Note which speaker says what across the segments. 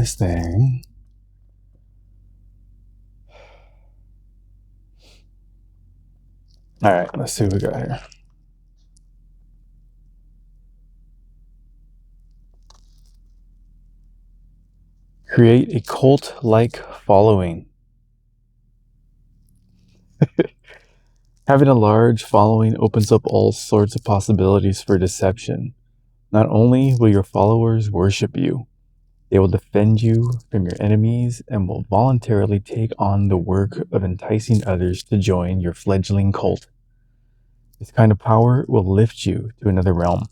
Speaker 1: this thing. All right, let's see what we got here. Create a cult-like following. Having a large following opens up all sorts of possibilities for deception. Not only will your followers worship you, they will defend you from your enemies and will voluntarily take on the work of enticing others to join your fledgling cult. This kind of power will lift you to another realm.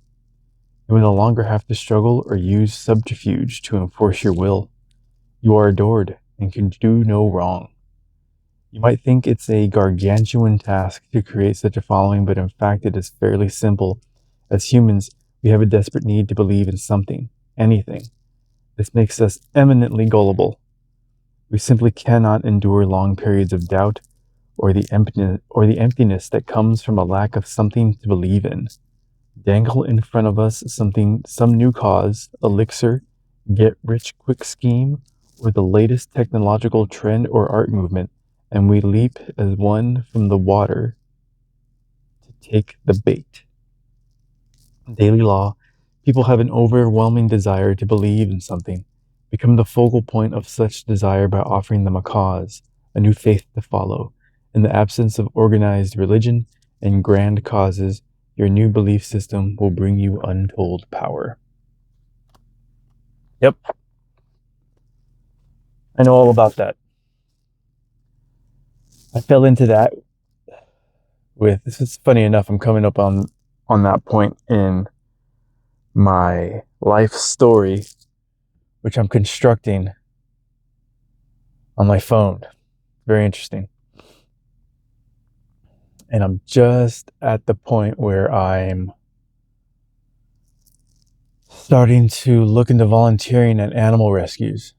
Speaker 1: You will no longer have to struggle or use subterfuge to enforce your will. You are adored and can do no wrong. You might think it's a gargantuan task to create such a following, but in fact it is fairly simple. As humans, we have a desperate need to believe in something, anything. This makes us eminently gullible. We simply cannot endure long periods of doubt or the emptiness that comes from a lack of something to believe in. Dangle in front of us some new cause, elixir, get-rich-quick scheme, or the latest technological trend or art movement, and we leap as one from the water to take the bait. Daily law. People have an overwhelming desire to believe in something. Become the focal point of such desire by offering them a cause, a new faith to follow. In the absence of organized religion and grand causes, your new belief system will bring you untold power. Yep. I know all about that. I fell into that this is funny enough, I'm coming up on that point in my life story, which I'm constructing on my phone. Very interesting. And I'm just at the point where I'm starting to look into volunteering at animal rescues.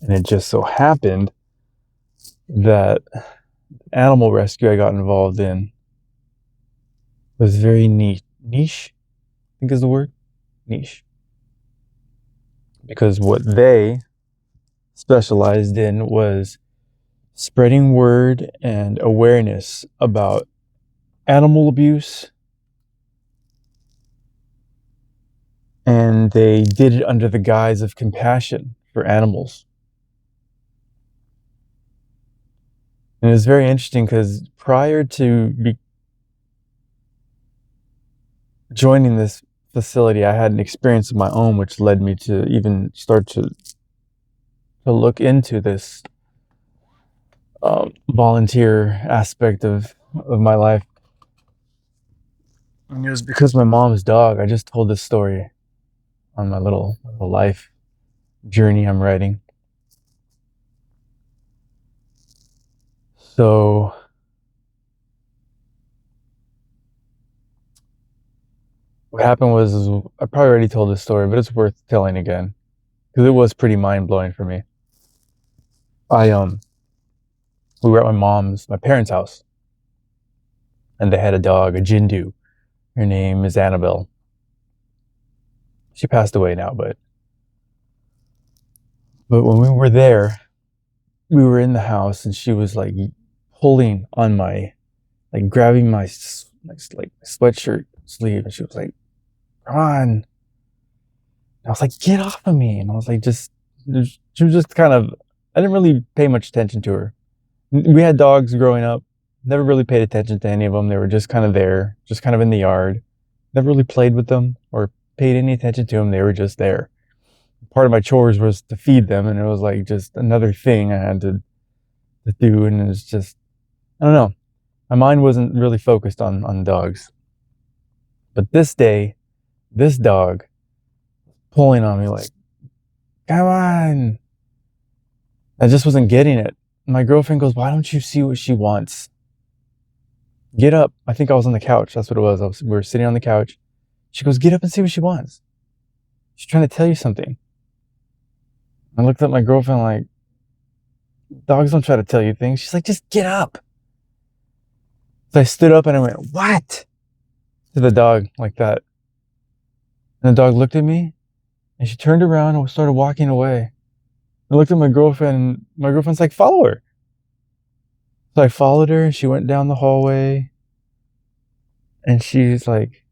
Speaker 1: And it just so happened that animal rescue I got involved in was very niche, I think is the word, niche. Because what they specialized in was spreading word and awareness about animal abuse, and they did it under the guise of compassion for animals. And it was very interesting because prior to joining this facility, I had an experience of my own which led me to even start to look into this volunteer aspect of my life. And it was because my mom's dog. I just told this story on my little life journey I'm writing. So what happened was I probably already told this story, but it's worth telling again because it was pretty mind-blowing for me. We were at my parents' house, and they had a dog, a Jindu. Her name is Annabelle. She passed away now, but when we were there, we were in the house, and she was like pulling on grabbing my sweatshirt sleeve, and she was like, "Come on!" And I was like, "Get off of me!" And I was like, she was just kind of. I didn't really pay much attention to her. We had dogs growing up. Never really paid attention to any of them. They were just kind of there, just kind of in the yard. Never really played with them or paid any attention to them. They were just there. Part of my chores was to feed them, and it was like just another thing I had to do. And it was just, I don't know. My mind wasn't really focused on dogs. But this day, this dog pulling on me like, "Come on." I just wasn't getting it. My girlfriend goes, "Why don't you see what she wants? Get up." I think I was on the couch. That's what it was. We were sitting on the couch. She goes, "Get up and see what she wants. She's trying to tell you something." I looked at my girlfriend like, "Dogs don't try to tell you things." She's like, "Just get up." So I stood up and I went, "What?" to the dog like that. And the dog looked at me And she turned around and started walking away. I looked at my girlfriend, and my girlfriend's like, follow her. So I followed her, and she went down the hallway. And she's like,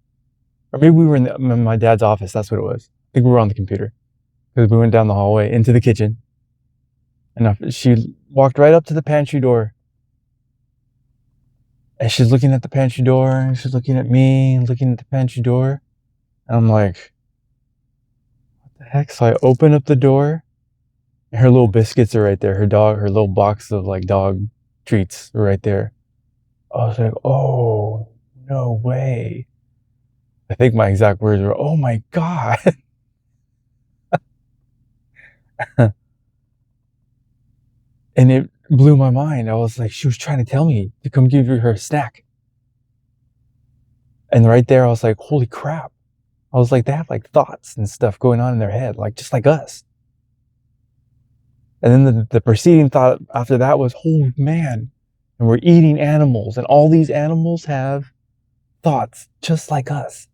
Speaker 1: or maybe we were in my dad's office. That's what it was. I think we were on the computer. Because we went down the hallway into the kitchen. And she walked right up to the pantry door. And she's looking at the pantry door, and she's looking at me, and looking at the pantry door. And I'm like, what the heck? So I open up the door, and her little biscuits are right there. Her little box of like dog treats are right there. I was like, oh, no way. I think my exact words were, oh my God. And it blew my mind. I was like, she was trying to tell me to come give her a snack. And right there, I was like, holy crap. I was like, they have like thoughts and stuff going on in their head, like just like us. And then the preceding thought after that was, oh man, and we're eating animals, and all these animals have thoughts just like us.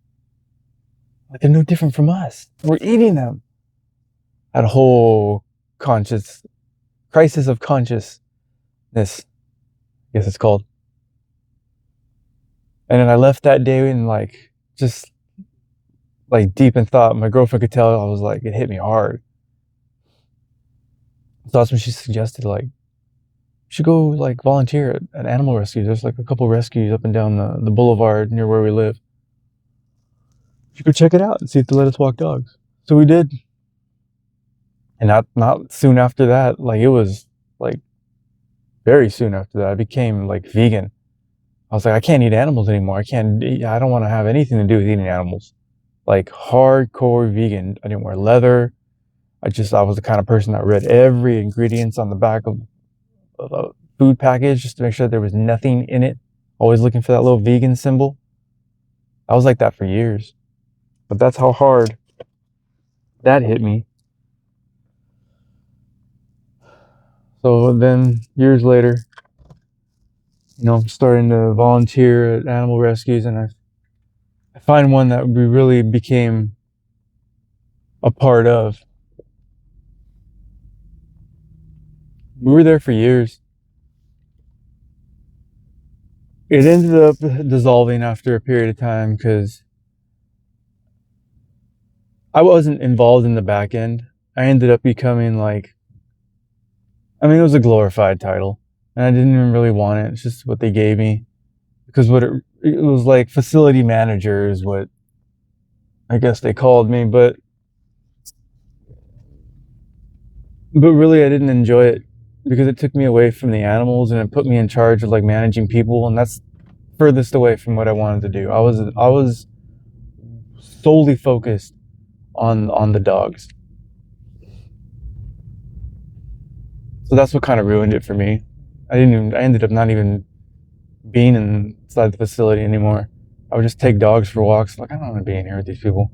Speaker 1: Like they're no different from us. We're eating them. That whole crisis of consciousness, I guess it's called. And then I left that day and like just like deep in thought. My girlfriend could tell I was like, it hit me hard. So that's when she suggested like, you should go like volunteer at animal rescue. There's like a couple rescues up and down the boulevard near where we live. You could check it out and see if they let us walk dogs. So we did. And not soon after that, like it was like very soon after that, I became like vegan. I was like, I can't eat animals anymore. I don't want to have anything to do with eating animals. Like hardcore vegan. I didn't wear leather. I was the kind of person that read every ingredients on the back of a food package just to make sure there was nothing in it. Always looking for that little vegan symbol. I was like that for years. But that's how hard that hit me. So then years later, I'm starting to volunteer at animal rescues, and I find one that we really became a part of. We were there for years. It ended up dissolving after a period of time because I wasn't involved in the back end. I ended up becoming it was a glorified title, and I didn't even really want it. It's just what they gave me, because it was like facility manager is what I guess they called me, but really I didn't enjoy it because it took me away from the animals and it put me in charge of like managing people, and that's furthest away from what I wanted to do. I was solely focused on the dogs. So that's what kind of ruined it for me. I ended up not even being inside the facility anymore. I would just take dogs for walks. Like, I don't want to be in here with these people.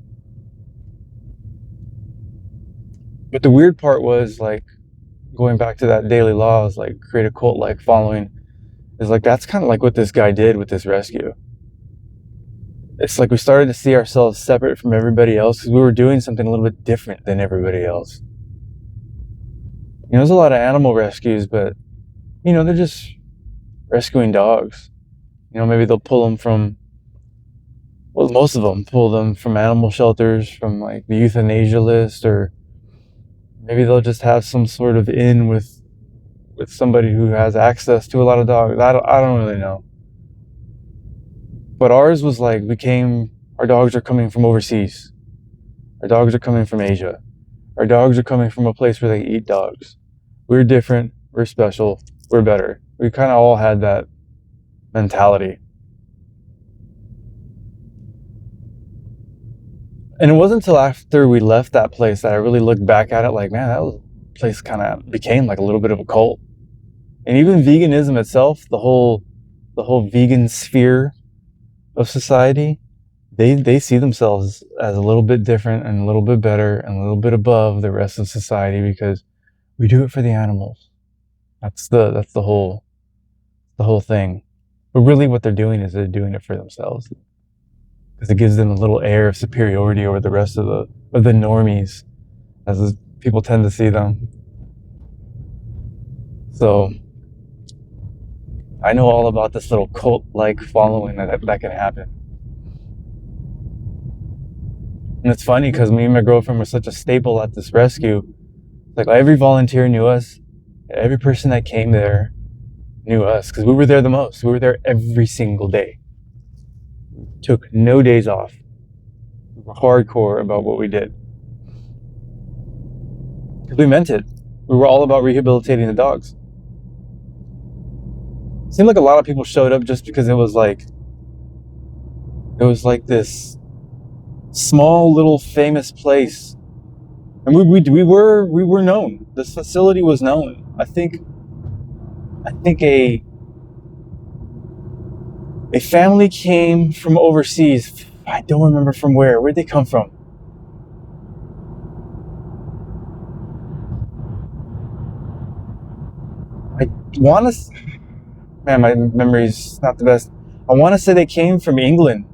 Speaker 1: But the weird part was like going back to that daily law is like create a cult like following, is like that's kind of like what this guy did with this rescue. It's like we started to see ourselves separate from everybody else because we were doing something a little bit different than everybody else. There's a lot of animal rescues, but they're just rescuing dogs. Maybe they'll pull them from, well, most of them pull them from animal shelters, from like the euthanasia list, or maybe they'll just have some sort of in with somebody who has access to a lot of dogs. I don't really know. But ours was like, our dogs are coming from overseas. Our dogs are coming from Asia. Our dogs are coming from a place where they eat dogs. We're different. We're special. We're better. We kind of all had that mentality. And it wasn't until after we left that place that I really looked back at it like, man, that place kind of became like a little bit of a cult. And even veganism itself, the whole vegan sphere of society, they see themselves as a little bit different and a little bit better and a little bit above the rest of society because we do it for the animals. That's the whole thing. But really what they're doing is they're doing it for themselves, because it gives them a little air of superiority over the rest of the normies as people tend to see them. So I know all about this little cult-like following that can happen. And it's funny because me and my girlfriend were such a staple at this rescue. Like every volunteer knew us. Every person that came there knew us because we were there the most. We were there every single day. Took no days off. We were hardcore about what we did. Because we meant it. We were all about rehabilitating the dogs. It seemed like a lot of people showed up just because it was like this small little famous place. And we were known. This facility was known. I think a family came from overseas. I don't remember from where. Where'd they come from? I want to... Man, my memory's not the best. I want to say they came from England.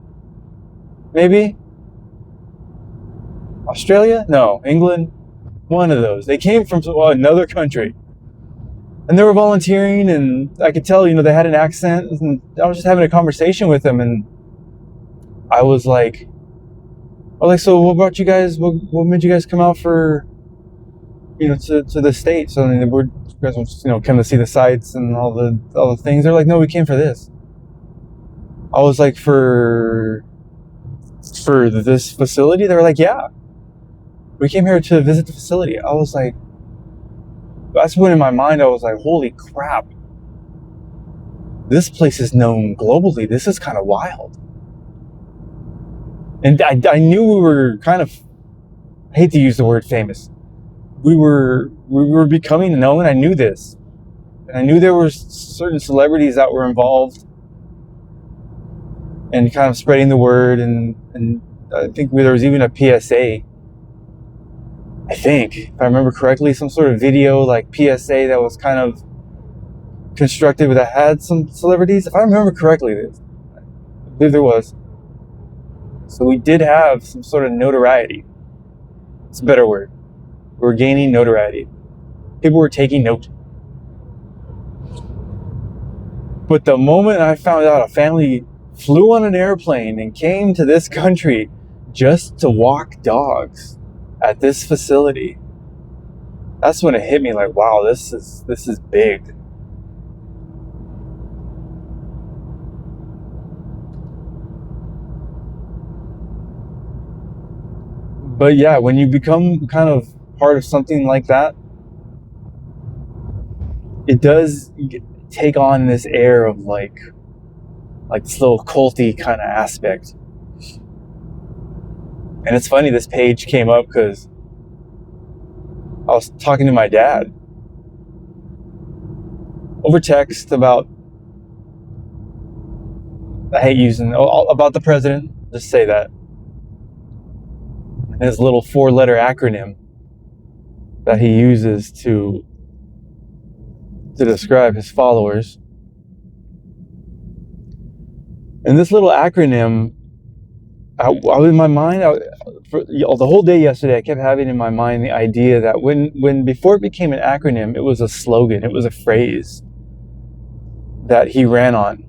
Speaker 1: Maybe? Australia? No, England. One of those. They came from another country. And they were volunteering, and I could tell, they had an accent, and I was just having a conversation with them, and I was like, so what brought you guys, what made you guys come out for, to the States? So you guys will just, come to see the sights and all the things. They're like, no, we came for this. I was like, for this facility? They were like, yeah. We came here to visit the facility. I was like, that's when in my mind I was like, holy crap. This place is known globally. This is kind of wild. And I knew we were kind of, I hate to use the word famous. We were becoming known. I knew this. And I knew there were certain celebrities that were involved and kind of spreading the word. And I think there was even a PSA. I think, if I remember correctly, some sort of video like PSA that was kind of constructed that had some celebrities. If I remember correctly, I believe there was. So we did have some sort of notoriety. It's a better word. We were gaining notoriety. People were taking note. But the moment I found out a family flew on an airplane and came to this country just to walk dogs at this facility, that's when it hit me like, wow, this is big. But yeah, when you become kind of part of something like that, it does take on this air of like this little culty kind of aspect. And it's funny, this page came up because I was talking to my dad over text about, I hate using, about the president, just say that. And his little 4-letter acronym that he uses to describe his followers. And this little acronym, I was in my mind, for the whole day yesterday, I kept having in my mind the idea that when before it became an acronym, it was a slogan, it was a phrase that he ran on.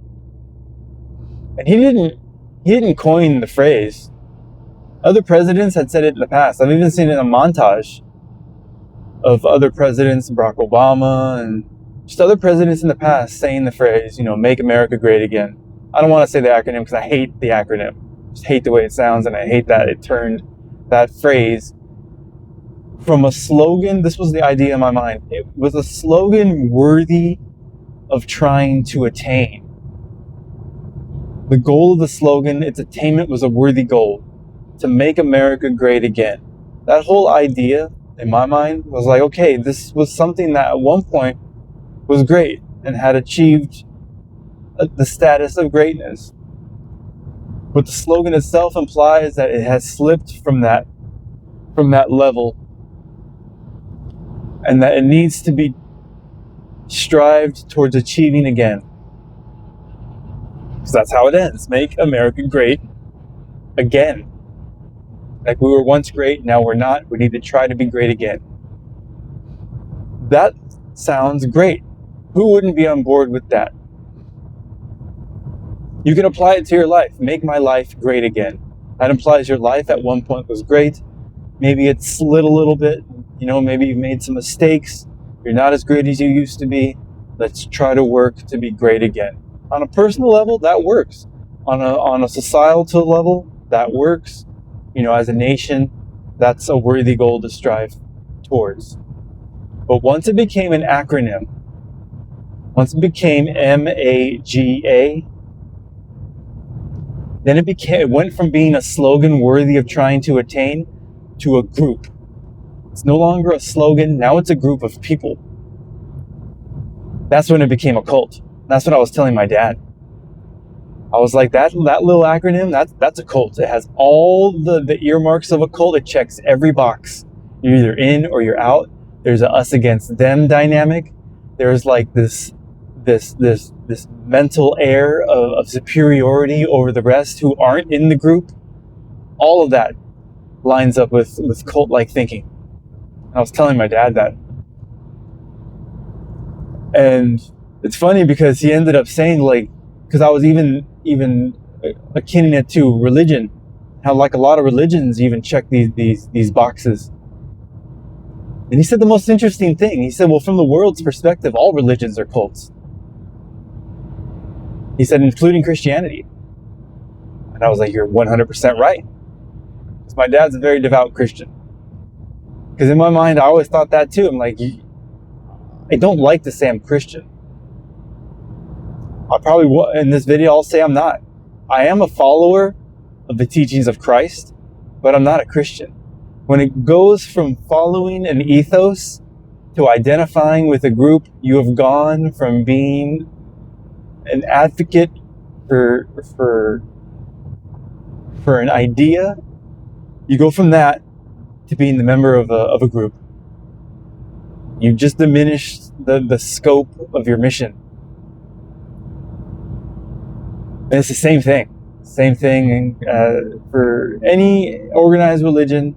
Speaker 1: And he didn't coin the phrase. Other presidents had said it in the past. I've even seen it in a montage of other presidents, Barack Obama, and just other presidents in the past saying the phrase, make America great again. I don't want to say the acronym because I hate the acronym. I just hate the way it sounds, and I hate that it turned that phrase from a slogan. This was the idea in my mind. It was a slogan worthy of trying to attain. The goal of the slogan, its attainment, was a worthy goal. To make America great again. That whole idea, in my mind, was like, okay, this was something that at one point was great and had achieved the status of greatness. But the slogan itself implies that it has slipped from that level, and that it needs to be strived towards achieving again. So that's how it ends. Make America great again. Like, we were once great, now we're not. We need to try to be great again. That sounds great. Who wouldn't be on board with that? You can apply it to your life. Make my life great again. That implies your life at one point was great. Maybe it slid a little bit. Maybe you've made some mistakes. You're not as great as you used to be. Let's try to work to be great again. On a personal level, that works. On a societal level, that works. As a nation, that's a worthy goal to strive towards. But once it became an acronym, once it became MAGA, then it went from being a slogan worthy of trying to attain to a group. It's no longer a slogan, now it's a group of people. That's when it became a cult. That's what I was telling my dad. I was like, that little acronym, that's a cult. It has all the earmarks of a cult. It checks every box. You're either in or you're out. There's a us against them dynamic. There's like this mental air of superiority over the rest who aren't in the group. All of that lines up with cult-like thinking. I was telling my dad that. And it's funny because he ended up saying, like, because I was even akin it to religion, how like a lot of religions even check these boxes. And he said the most interesting thing. He said, well, from the world's perspective, all religions are cults. He said, including Christianity. And I was like, you're 100% right. Because my dad's a very devout Christian. Because in my mind, I always thought that too. I'm like, I don't like to say I'm Christian. I probably will, in this video, I'll say I'm not. I am a follower of the teachings of Christ, but I'm not a Christian. When it goes from following an ethos to identifying with a group, you have gone from being an advocate for an idea. You go from that to being the member of a group. You just diminished the scope of your mission. And it's the same thing. Same thing for any organized religion.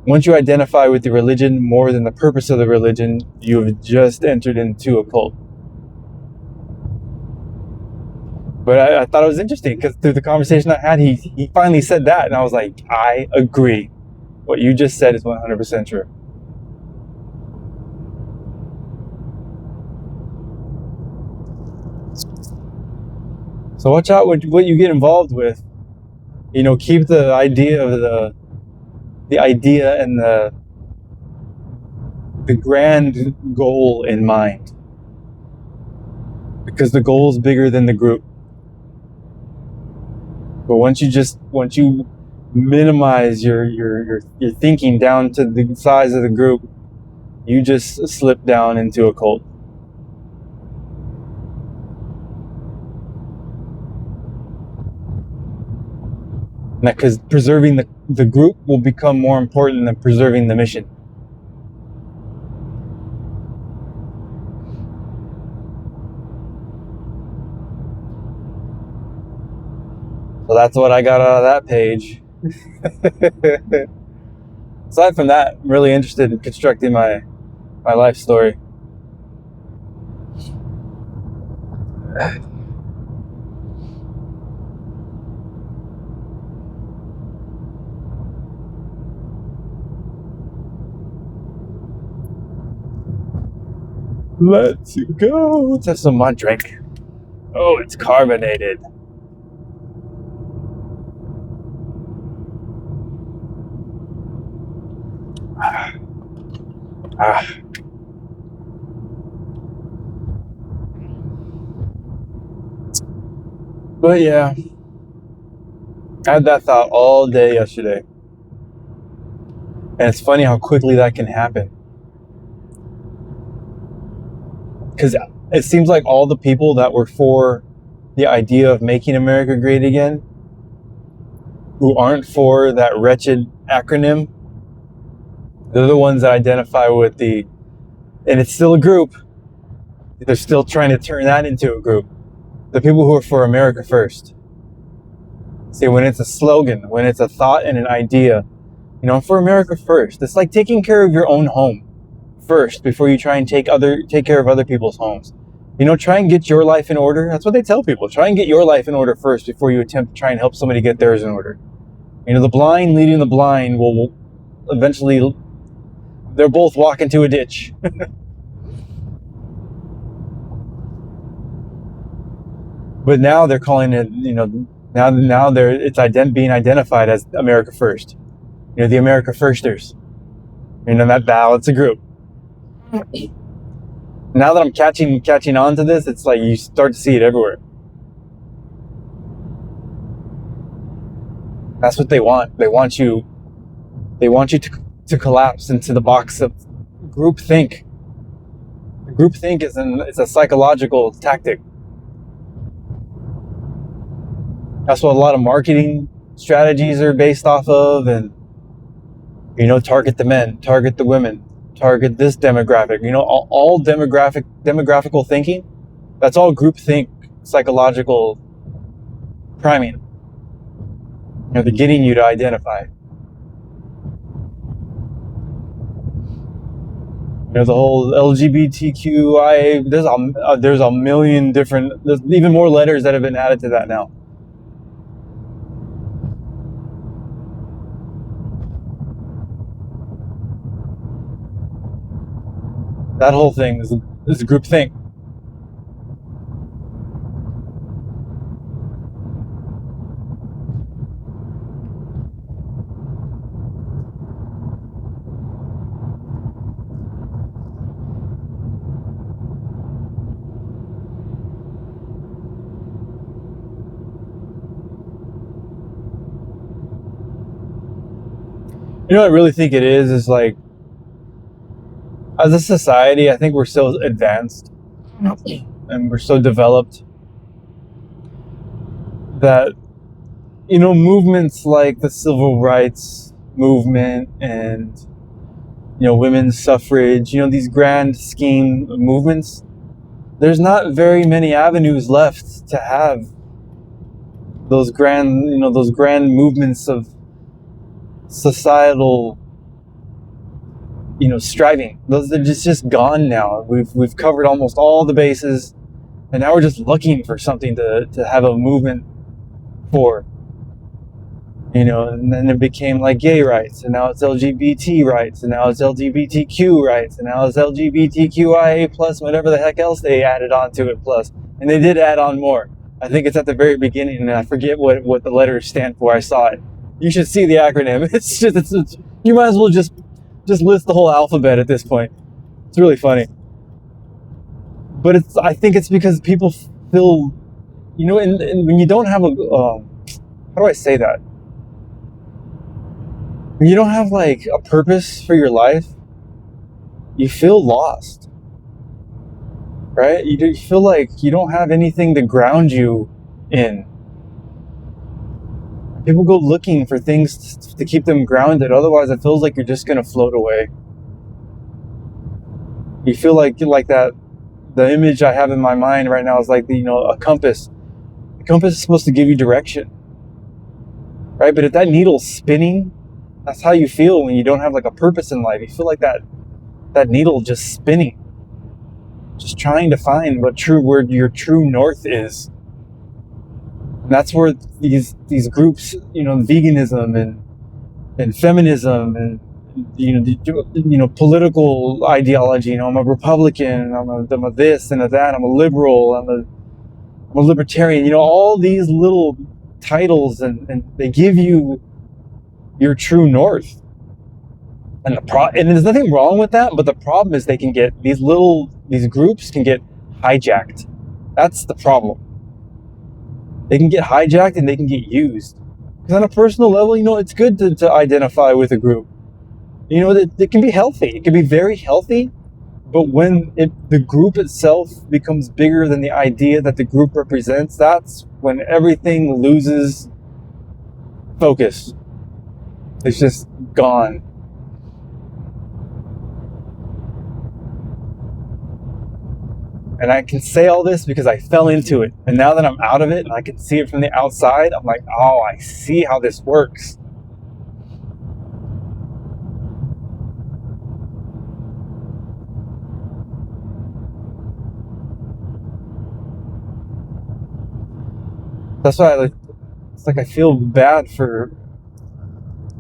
Speaker 1: Once you identify with the religion more than the purpose of the religion, you have just entered into a cult. But I thought it was interesting because through the conversation I had, he finally said that. And I was like, I agree. What you just said is 100% true. So watch out what you get involved with. Keep the idea of the idea and the grand goal in mind, because the goal is bigger than the group. But once you minimize your thinking down to the size of the group, you just slip down into a cult. Because preserving the group will become more important than preserving the mission. So that's what I got out of that page. Aside from that, I'm really interested in constructing my life story. Let's go. Let's have some more drink. Oh, it's carbonated. But yeah, I had that thought all day yesterday. And it's funny how quickly that can happen. Because it seems like all the people that were for the idea of making America great again, who aren't for that wretched acronym, they're the ones that identify with and it's still a group, they're still trying to turn that into a group. The people who are for America first. See, when it's a slogan, when it's a thought and an idea, for America first, it's like taking care of your own home first before you try and take care of other people's homes. Try and get your life in order. That's what they tell people. Try and get your life in order first before you attempt to try and help somebody get theirs in order. The blind leading the blind will eventually, they'll both walk into a ditch. But now they're calling it, now being identified as America First. The America Firsters. It's a group. Now that I'm catching on to this, it's like you start to see it everywhere. That's what they want. They want you to collapse into the box of groupthink. Groupthink is a psychological tactic. That's what a lot of marketing strategies are based off of, and target the men, target the women, target this demographic. All demographical thinking. That's all groupthink psychological priming. They're getting you to identify. The whole LGBTQIA. There's a million different. There's even more letters that have been added to that now. That whole thing is a group thing. What I really think it is like, as a society, I think we're so advanced and we're so developed that, movements like the civil rights movement and, women's suffrage, these grand scheme movements, there's not very many avenues left to have those grand movements of societal striving. Those are just gone now. We've covered almost all the bases, and now we're just looking for something to have a movement for. And then it became like gay rights, and now it's LGBT rights, and now it's LGBTQ rights, and now it's LGBTQIA plus, whatever the heck else they added on to it plus. And they did add on more. I think it's at the very beginning, and I forget what the letters stand for. I saw it. You should see the acronym. It's you might as well just list the whole alphabet at this point. It's really funny. But I think it's because people feel, and when you don't have how do I say that? When you don't have like a purpose for your life, you feel lost, right? You feel like you don't have anything to ground you in. People go looking for things to keep them grounded. Otherwise, it feels like you're just going to float away. You feel like that. The image I have in my mind right now is like a compass. The compass is supposed to give you direction, right? But if that needle's spinning, that's how you feel when you don't have like a purpose in life. You feel like that needle just spinning, just trying to find where your true north is. And that's where these groups, veganism and feminism and political ideology. I'm a Republican. I'm a this and a that. I'm a liberal. I'm a libertarian. All these little titles, and they give you your true north. And there's nothing wrong with that. But the problem is these groups can get hijacked. That's the problem. They can get hijacked and they can get used. Because on a personal level, it's good to identify with a group. It can be healthy. It can be very healthy. But when the group itself becomes bigger than the idea that the group represents, that's when everything loses focus. It's just gone. And I can say all this because I fell into it. And now that I'm out of it and I can see it from the outside, I'm like, oh, I see how this works. That's why it's like I feel bad for,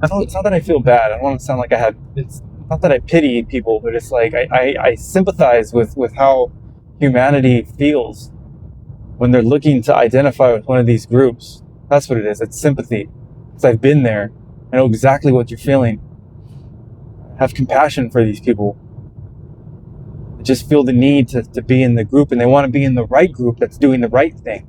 Speaker 1: it's not that I feel bad. I don't want to sound like it's not that I pity people, but it's like I sympathize with how humanity feels when they're looking to identify with one of these groups. That's what it is. It's sympathy. Because I've been there. I know exactly what you're feeling. I have compassion for these people. They just feel the need to be in the group, and they want to be in the right group that's doing the right thing.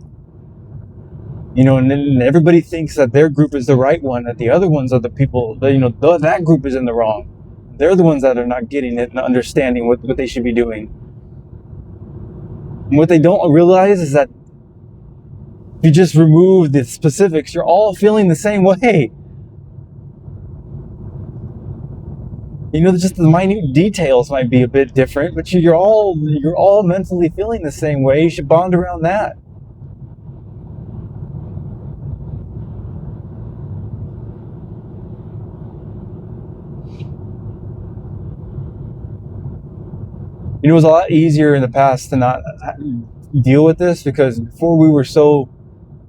Speaker 1: And then everybody thinks that their group is the right one, that the other ones are the people, that group is in the wrong. They're the ones that are not getting it and understanding what they should be doing. And what they don't realize is that if you just remove the specifics, you're all feeling the same way. Just the minute details might be a bit different, but you're all mentally feeling the same way. You should bond around that. It was a lot easier in the past to not deal with this, because before we were so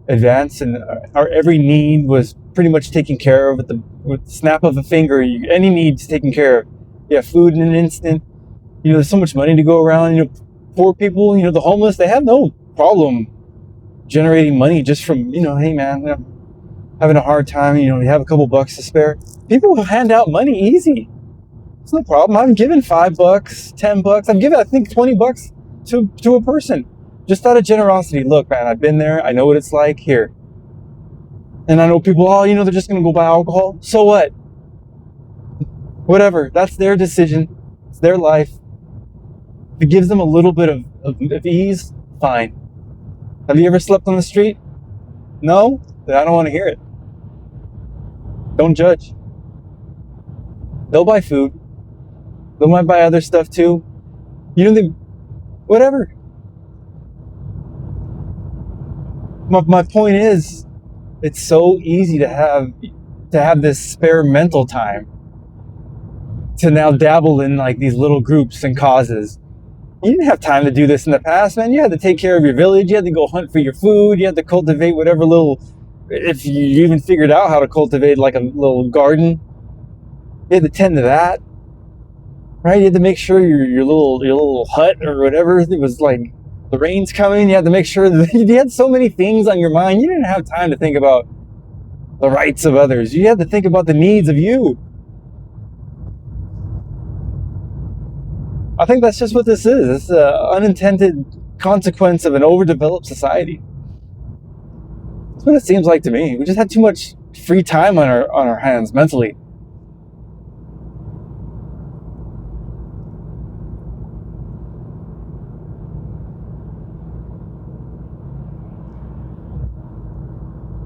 Speaker 1: advanced and our every need was pretty much taken care of with the snap of a finger. Any need's taken care of. You have food in an instant. There's so much money to go around. Poor people, the homeless, they have no problem generating money just from, hey man, having a hard time, you have a couple bucks to spare. People will hand out money easy. It's no problem. I've given $5, $10. I've given, I think, $20 to a person, just out of generosity. Look, man, I've been there. I know what it's like here. And I know people, they're just going to go buy alcohol. So what? Whatever. That's their decision. It's their life. If it gives them a little bit of ease, fine. Have you ever slept on the street? No? Then I don't want to hear it. Don't judge. They'll buy food. They might buy other stuff too. Whatever. My point is, it's so easy to have this spare mental time to now dabble in like these little groups and causes. You didn't have time to do this in the past, man. You had to take care of your village. You had to go hunt for your food. You had to cultivate whatever if you even figured out how to cultivate like a little garden, you had to tend to that. Right? You had to make sure your little hut or whatever, it was like the rain's coming. You had to make sure that you had so many things on your mind. You didn't have time to think about the rights of others. You had to think about the needs of you. I think that's just what this is. It's an unintended consequence of an overdeveloped society. That's what it seems like to me. We just had too much free time on our hands mentally.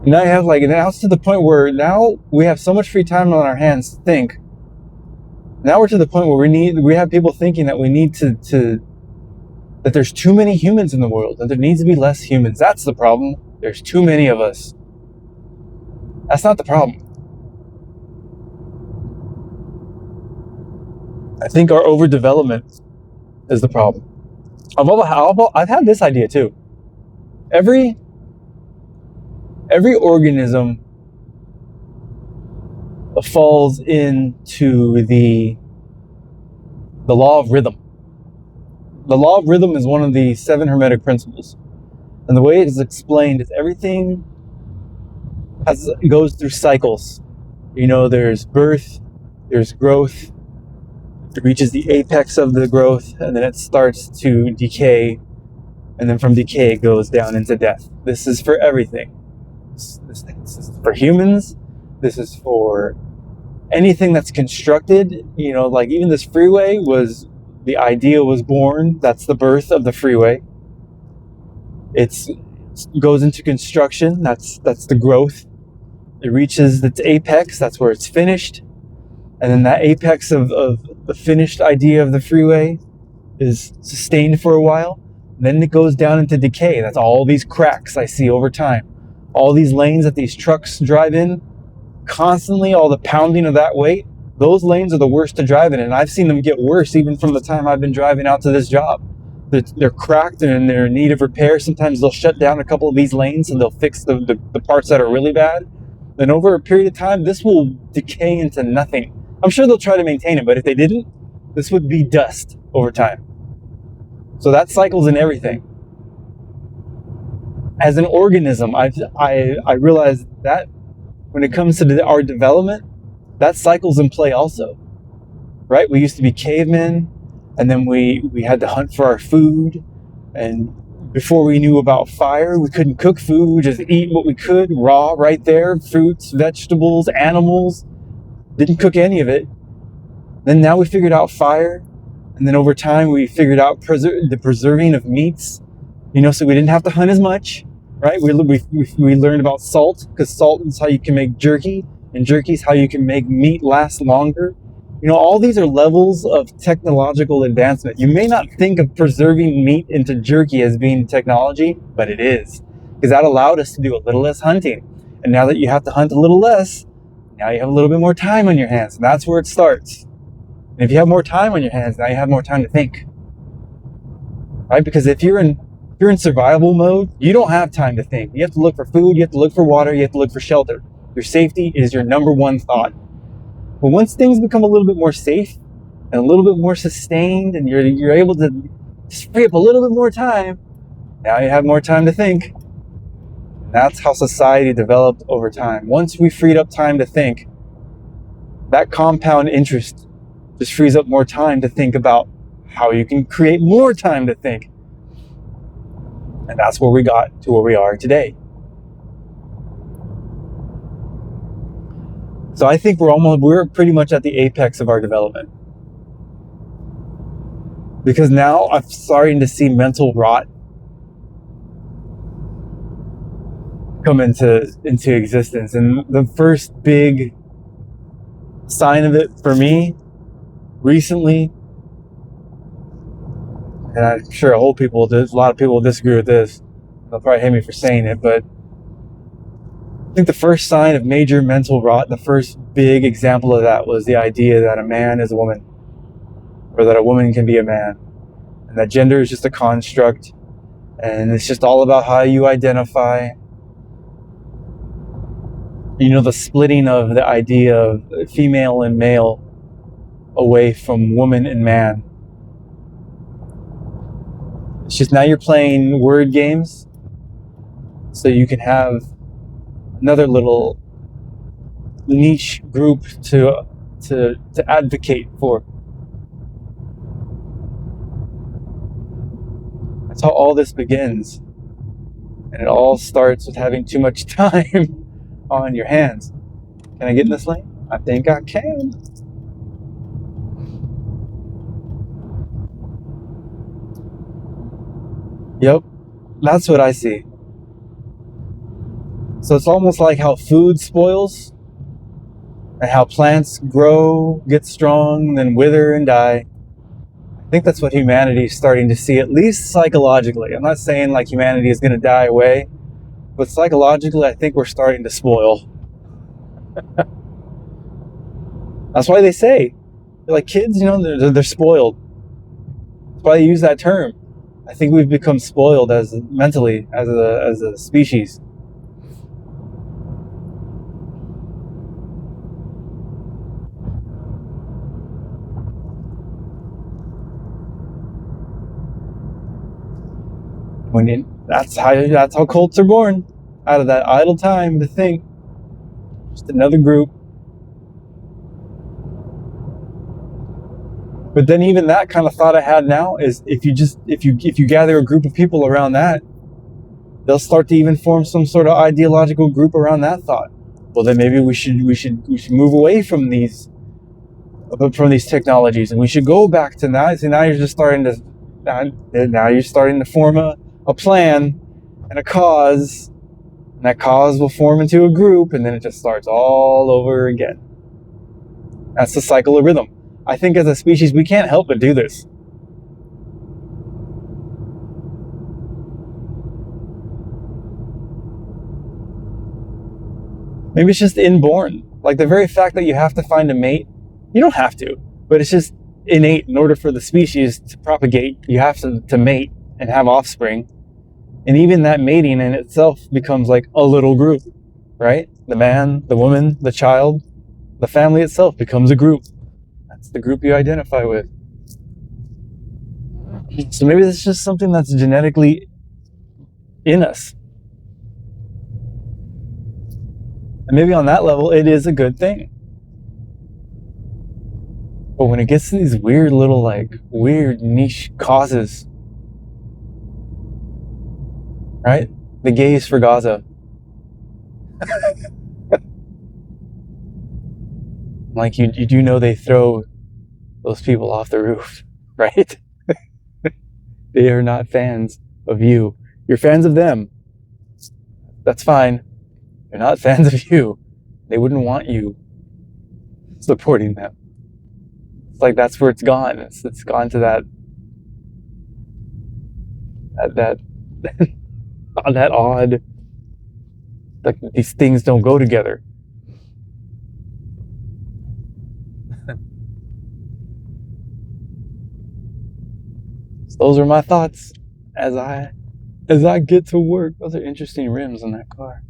Speaker 1: Now it's to the point where now we have so much free time on our hands to think. Now we're to the point where we have people thinking that we need that there's too many humans in the world, that there needs to be less humans. That's the problem. There's too many of us. That's not the problem. I think our overdevelopment is the problem. I've had this idea too. Every organism falls into the law of rhythm. The law of rhythm is one of the 7 Hermetic principles. And the way it is explained is everything goes through cycles. There's birth, there's growth, it reaches the apex of the growth, and then it starts to decay, and then from decay it goes down into death. This is for everything. This is for humans. This is for anything that's constructed. Like even this freeway the idea was born. That's the birth of the freeway. It goes into construction. That's the growth. It reaches its apex. That's where it's finished. And then that apex of the finished idea of the freeway is sustained for a while. Then it goes down into decay. That's all these cracks I see over time. All these lanes that these trucks drive in, constantly, all the pounding of that weight, those lanes are the worst to drive in. And I've seen them get worse even from the time I've been driving out to this job. They're cracked and they're in need of repair. Sometimes they'll shut down a couple of these lanes and they'll fix the parts that are really bad. Then over a period of time, this will decay into nothing. I'm sure they'll try to maintain it, but if they didn't, this would be dust over time. So that cycles in everything. As an organism, I realize that when it comes to our development, that cycles in play also, right? We used to be cavemen, and then we had to hunt for our food, and before we knew about fire, we couldn't cook food, we just eat what we could, raw, right there, fruits, vegetables, animals, didn't cook any of it. Then now we figured out fire, and then over time we figured out the preserving of meats, so we didn't have to hunt as much, right? We learned about salt, because salt is how you can make jerky, and jerky is how you can make meat last longer. All these are levels of technological advancement. You may not think of preserving meat into jerky as being technology, but it is, because that allowed us to do a little less hunting. And now that you have to hunt a little less, now you have a little bit more time on your hands, and that's where it starts. And if you have more time on your hands, now you have more time to think, right? Because if you're in survival mode, you don't have time to think. You have to look for food, you have to look for water, you have to look for shelter. Your safety is your number one thought. But once things become a little bit more safe and a little bit more sustained, and you're able to just free up a little bit more time, now you have more time to think. And that's how society developed over time. Once we freed up time to think, that compound interest just frees up more time to think about how you can create more time to think. And that's where we got to where we are today. So I think we're pretty much at the apex of our development. Because now I'm starting to see mental rot come into existence. And the first big sign of it for me recently, and I'm sure a lot of people will disagree with this. They'll probably hate me for saying it, but I think the first sign of major mental rot, the first big example of that, was the idea that a man is a woman, or that a woman can be a man, and that gender is just a construct, and it's just all about how you identify. The splitting of the idea of female and male away from woman and man. It's just now you're playing word games so you can have another little niche group to advocate for. That's how all this begins. And it all starts with having too much time on your hands. Can I get in this lane? I think I can. Yep, that's what I see. So it's almost like how food spoils, and how plants grow, get strong, then wither and die. I think that's what humanity is starting to see, at least psychologically. I'm not saying like humanity is going to die away, but psychologically I think we're starting to spoil. That's why they say, like kids, they're spoiled. That's why they use that term. I think we've become spoiled mentally as a species. That's how cults are born, out of that idle time to think. Just another group. But then even that kind of thought I had now is if you gather a group of people around that, they'll start to even form some sort of ideological group around that thought. Well, then maybe we should move away from these technologies, and we should go back to now. So now you're starting to form a plan and a cause, and that cause will form into a group, and then it just starts all over again. That's the cycle of rhythm. I think as a species, we can't help but do this. Maybe it's just inborn. Like the very fact that you have to find a mate, you don't have to, but it's just innate. In order for the species to propagate, you have to mate and have offspring. And even that mating in itself becomes like a little group, right? The man, the woman, the child, the family itself becomes a group. That's the group you identify with. So maybe it's just something that's genetically in us. And maybe on that level, it is a good thing. But when it gets to these weird little, like, weird niche causes, right? The gays for Gaza. Like, you do know they throw those people off the roof, right? They are not fans of you. You're fans of them. That's fine. They're not fans of you. They wouldn't want you supporting them. It's like that's where it's gone. It's gone to that that odd. Like these things don't go together. So those are my thoughts as I get to work. Those are interesting rims on that car.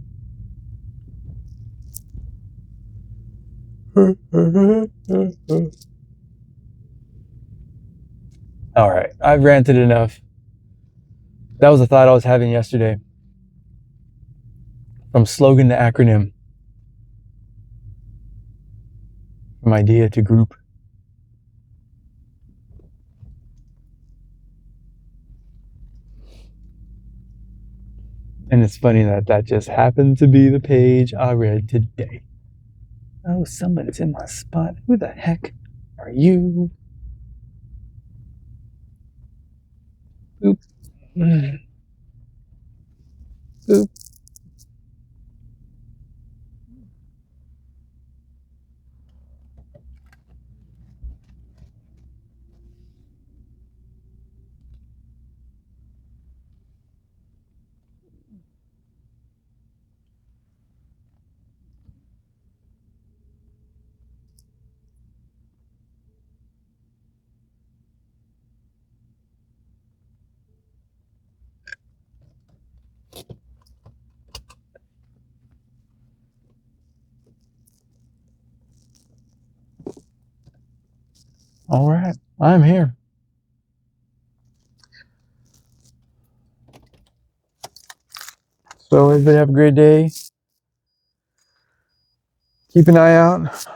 Speaker 1: All right, I've ranted enough. That was a thought I was having yesterday. From slogan to acronym. From idea to group. And it's funny that just happened to be the page I read today. Oh, somebody's in my spot. Who the heck are you? Boop. Boop. All right, I'm here. So everybody have a great day. Keep an eye out.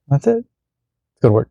Speaker 1: That's it. Good work.